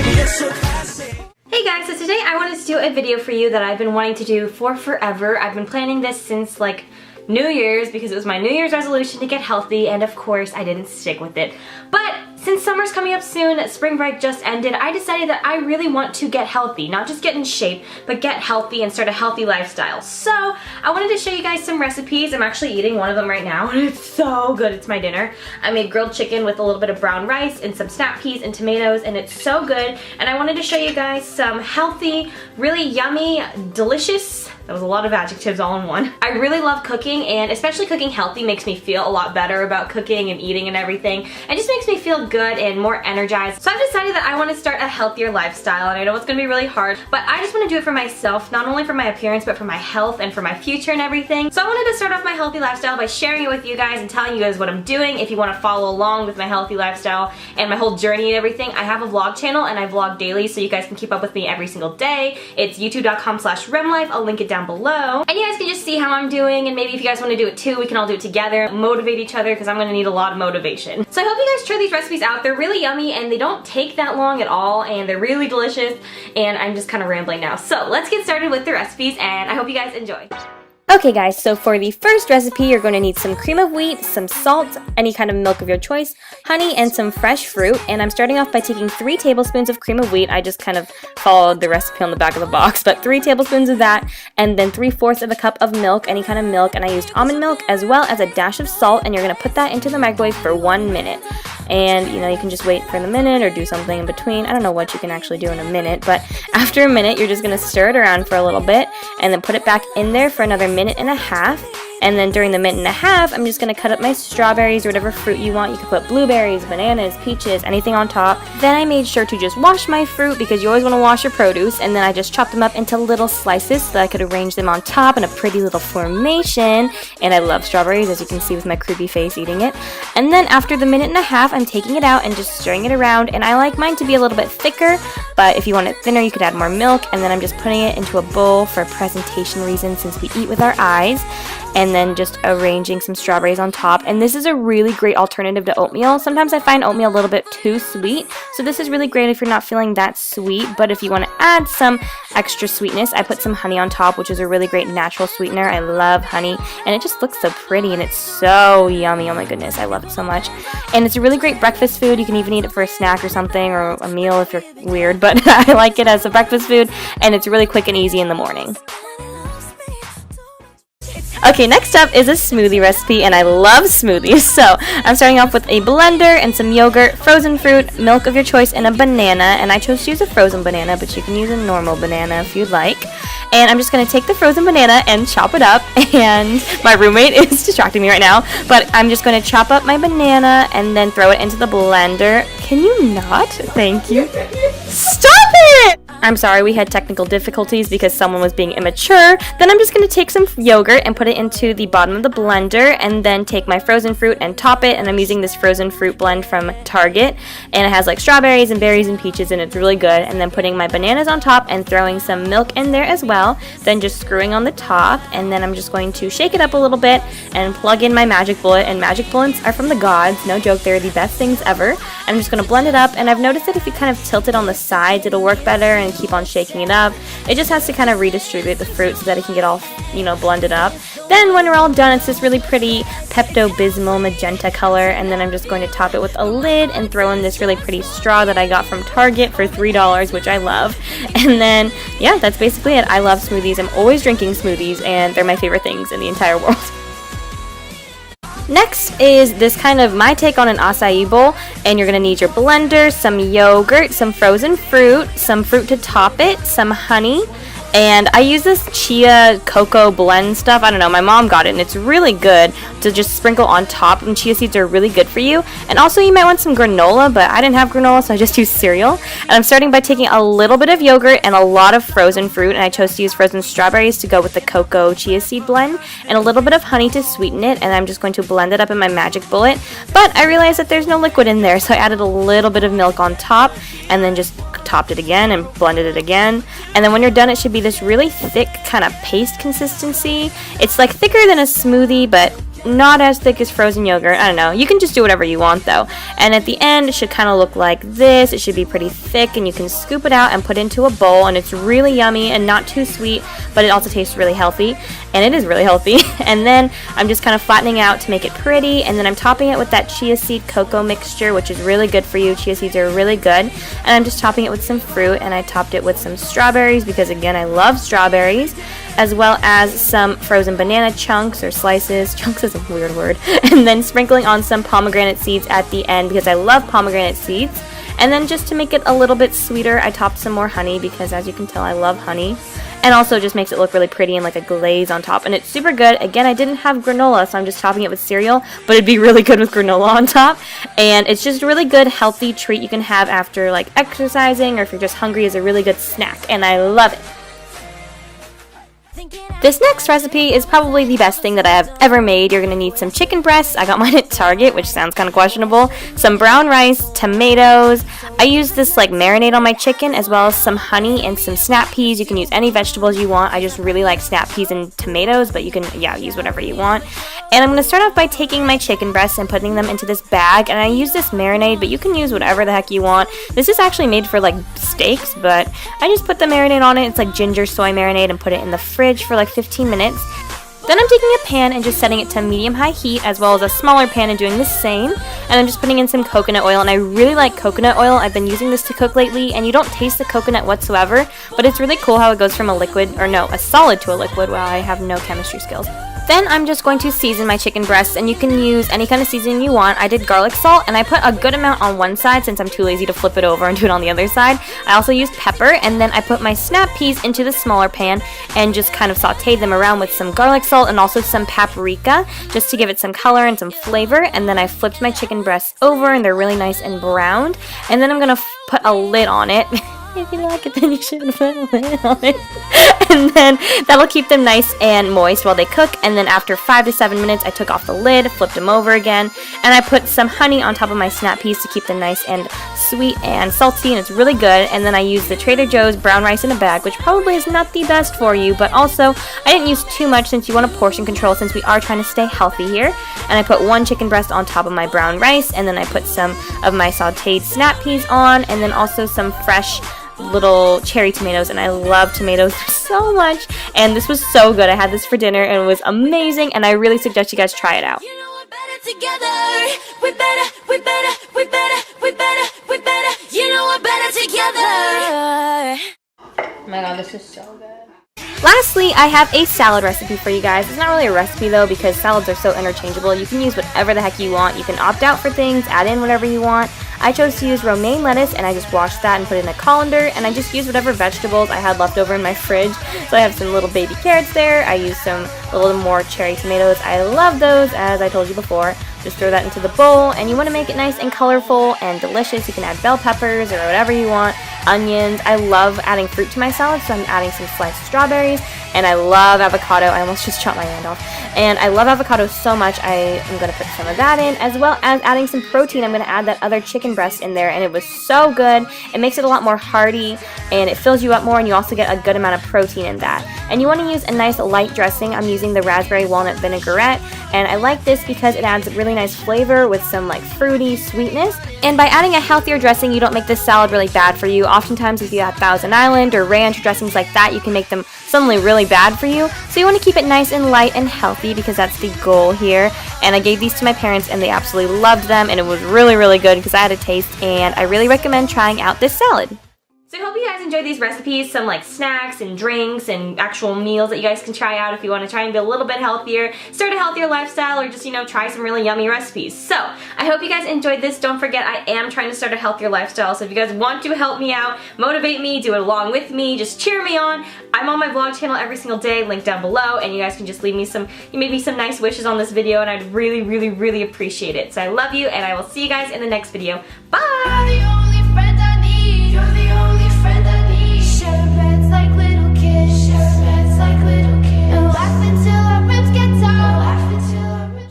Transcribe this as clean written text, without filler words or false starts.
Hey guys, so today I wanted to do a video for you that I've been wanting to do for forever. I've been planning this since like New Year's because it was my New Year's resolution to get healthy, and of course I didn't stick with it. But since summer's coming up soon, spring break just ended, I decided that I really want to get healthy. Not just get in shape, but get healthy and start a healthy lifestyle. So I wanted to show you guys some recipes. I'm actually eating one of them right now, and it's so good. It's my dinner. I made grilled chicken with a little bit of brown rice and some snap peas and tomatoes, and it's so good. And I wanted to show you guys some healthy, really yummy, delicious, that was a lot of adjectives all in one. I really love cooking, and especially cooking healthy makes me feel a lot better about cooking and eating and everything. It just makes me feel good and more energized. So I've decided that I want to start a healthier lifestyle, and I know it's going to be really hard, but I just want to do it for myself, not only for my appearance, but for my health and for my future and everything. So I wanted to start off my healthy lifestyle by sharing it with you guys and telling you guys what I'm doing. If you want to follow along with my healthy lifestyle and my whole journey and everything, I have a vlog channel and I vlog daily, so you guys can keep up with me every single day. It's youtube.com/remlife. I'll link it down below. And you guys can just see how I'm doing, and maybe if you guys want to do it too, we can all do it together, motivate each other, because I'm going to need a lot of motivation. So I hope you guys try these recipes out. They're really yummy and they don't take that long at all, and they're really delicious, and I'm just kind of rambling now. So let's get started with the recipes, and I hope you guys enjoy. Okay guys, so for the first recipe, you're going to need some cream of wheat, some salt, any kind of milk of your choice, honey, and some fresh fruit. And I'm starting off by taking 3 tablespoons of cream of wheat. I just kind of followed the recipe on the back of the box, but 3 tablespoons of that, and then 3/4 of a cup of milk, any kind of milk, and I used almond milk as well as a dash of salt, and you're going to put that into the microwave for 1 minute. And you know, you can just wait for the minute or do something in between. I don't know what you can actually do in a minute, but after a minute, you're just going to stir it around for a little bit and then put it back in there for another minute and a half. And then during the minute and a half, I'm just going to cut up my strawberries or whatever fruit you want. You can put blueberries, bananas, peaches, anything on top. Then I made sure to just wash my fruit, because you always want to wash your produce. And then I just chopped them up into little slices so that I could arrange them on top in a pretty little formation. And I love strawberries, as you can see with my creepy face eating it. And then after the minute and a half, I'm taking it out and just stirring it around. And I like mine to be a little bit thicker, but if you want it thinner, you could add more milk. And then I'm just putting it into a bowl for presentation reasons, since we eat with our eyes. And then just arranging some strawberries on top. And this is a really great alternative to oatmeal. Sometimes I find oatmeal a little bit too sweet, so this is really great if you're not feeling that sweet. But if you want to add some extra sweetness, I put some honey on top, which is a really great natural sweetener. I love honey, and it just looks so pretty, and it's so yummy. Oh my goodness, I love it so much. And it's a really great breakfast food. You can even eat it for a snack or something, or a meal if you're weird, but I like it as a breakfast food, and it's really quick and easy in the morning. Okay, next up is a smoothie recipe, and I love smoothies. So I'm starting off with a blender and some yogurt, frozen fruit, milk of your choice, and a banana. And I chose to use a frozen banana, but you can use a normal banana if you'd like. And I'm just going to take the frozen banana and chop it up. And my roommate is distracting me right now, but I'm just going to chop up my banana and then throw it into the blender. Can you not? Thank you. Stop it! I'm sorry, we had technical difficulties because someone was being immature. Then I'm just going to take some yogurt and put it into the bottom of the blender, and then take my frozen fruit and top it. And I'm using this frozen fruit blend from Target, and it has like strawberries and berries and peaches, and it's really good. And then putting my bananas on top and throwing some milk in there as well. Then just screwing on the top, and then I'm just going to shake it up a little bit and plug in my magic bullet. And magic bullets are from the gods, no joke, they're the best things ever. I'm just going to blend it up, and I've noticed that if you kind of tilt it on the sides, it'll work better, and keep on shaking it up. It just has to kind of redistribute the fruit so that it can get all, you know, blended up. Then when we're all done, it's this really pretty Pepto-Bismol magenta color, and then I'm just going to top it with a lid and throw in this really pretty straw that I got from Target for $3, which I love. And then, yeah, that's basically it. I love smoothies. I'm always drinking smoothies, and they're my favorite things in the entire world. Next is this kind of my take on an acai bowl, and you're going to need your blender, some yogurt, some frozen fruit, some fruit to top it, some honey, And I use this chia cocoa blend stuff. I don't know, my mom got it and it's really good to just sprinkle on top, and chia seeds are really good for you. And also you might want some granola, but I didn't have granola, so I just used cereal. And I'm starting by taking a little bit of yogurt and a lot of frozen fruit, and I chose to use frozen strawberries to go with the cocoa chia seed blend, and a little bit of honey to sweeten it, and I'm just going to blend it up in my magic bullet. But I realized that there's no liquid in there, so I added a little bit of milk on top, and then just topped it again and blended it again. And then when you're done, it should be this really thick kind of paste consistency. It's like thicker than a smoothie, but not as thick as frozen yogurt. I don't know. You can just do whatever you want though. And at the end, it should kind of look like this. It should be pretty thick, and you can scoop it out and put it into a bowl, and it's really yummy and not too sweet, but it also tastes really healthy, and it is really healthy. And then I'm just kind of flattening out to make it pretty, and then I'm topping it with that chia seed cocoa mixture, which is really good for you. Chia seeds are really good. And I'm just topping it with some fruit, and I topped it with some strawberries because, again, I love strawberries, as well as some frozen banana chunks or slices. Chunks is a weird word. And then sprinkling on some pomegranate seeds at the end because I love pomegranate seeds. And then just to make it a little bit sweeter, I topped some more honey because, as you can tell, I love honey. And also just makes it look really pretty and like a glaze on top. And it's super good. Again, I didn't have granola, so I'm just topping it with cereal, but it'd be really good with granola on top. And it's just a really good, healthy treat you can have after like exercising, or if you're just hungry, as a really good snack. And I love it. This next recipe is probably the best thing that I have ever made. You're going to need some chicken breasts. I got mine at Target, which sounds kind of questionable. Some brown rice, tomatoes. I used this like marinade on my chicken, as well as some honey and some snap peas. You can use any vegetables you want. I just really like snap peas and tomatoes, but you can, use whatever you want. And I'm going to start off by taking my chicken breasts and putting them into this bag. And I use this marinade, but you can use whatever the heck you want. This is actually made for like steaks, but I just put the marinade on it. It's like ginger soy marinade, and put it in the fridge for like 15 minutes. Then I'm taking a pan and just setting it to medium-high heat, as well as a smaller pan, and doing the same. And I'm just putting in some coconut oil, and I really like coconut oil. I've been using this to cook lately, and you don't taste the coconut whatsoever, but it's really cool how it goes from a solid to a liquid. Wow, I have no chemistry skills. Then I'm just going to season my chicken breasts, and you can use any kind of seasoning you want. I did garlic salt, and I put a good amount on one side since I'm too lazy to flip it over and do it on the other side. I also used pepper, and then I put my snap peas into the smaller pan and just kind of sauteed them around with some garlic salt and also some paprika just to give it some color and some flavor. And then I flipped my chicken breasts over, and they're really nice and browned. And then I'm going to put a lid on it. If you like it, then you should put a lid on it. And then that'll keep them nice and moist while they cook. And then after 5 to 7 minutes, I took off the lid, flipped them over again, and I put some honey on top of my snap peas to keep them nice and sweet and salty, and it's really good. And then I used the Trader Joe's brown rice in a bag, which probably is not the best for you, but also I didn't use too much since you want a portion control, since we are trying to stay healthy here. And I put one chicken breast on top of my brown rice, and then I put some of my sauteed snap peas on, and then also some fresh little cherry tomatoes, and I love tomatoes so much, and this was so good. I had this for dinner, and it was amazing, and I really suggest you guys try it out. Oh my god, this is so good. Lastly, I have a salad recipe for you guys. It's not really a recipe though, because salads are so interchangeable. You can use whatever the heck you want. You can opt out for things, add in whatever you want. I chose to use romaine lettuce, and I just washed that and put it in a colander, and I just used whatever vegetables I had left over in my fridge. So I have some little baby carrots there. I used a little more cherry tomatoes. I love those, as I told you before. Just throw that into the bowl, and you want to make it nice and colorful and delicious. You can add bell peppers or whatever you want, onions. I love adding fruit to my salad, so I'm adding some sliced strawberries, and I love avocado. I almost just chopped my hand off. And I love avocado so much, I am going to put some of that in, as well as adding some protein. I'm going to add that other chicken breast in there, and it was so good. It makes it a lot more hearty, and it fills you up more, and you also get a good amount of protein in that. And you want to use a nice light dressing. I'm using the raspberry walnut vinaigrette, and I like this because it adds really nice flavor with some like fruity sweetness. And by adding a healthier dressing, you don't make this salad really bad for you. Oftentimes if you add Thousand Island or ranch dressings like that, you can make them suddenly really bad for you. So you want to keep it nice and light and healthy, because that's the goal here. And I gave these to my parents, and they absolutely loved them, and it was really, really good because I had a taste, and I really recommend trying out this salad. So I hope you guys enjoyed these recipes, some like snacks and drinks and actual meals that you guys can try out if you want to try and be a little bit healthier, start a healthier lifestyle, or just, try some really yummy recipes. So I hope you guys enjoyed this. Don't forget, I am trying to start a healthier lifestyle, so if you guys want to help me out, motivate me, do it along with me, just cheer me on. I'm on my vlog channel every single day, link down below, and you guys can just leave me some nice wishes on this video, and I'd really, really, really appreciate it. So I love you, and I will see you guys in the next video. Bye!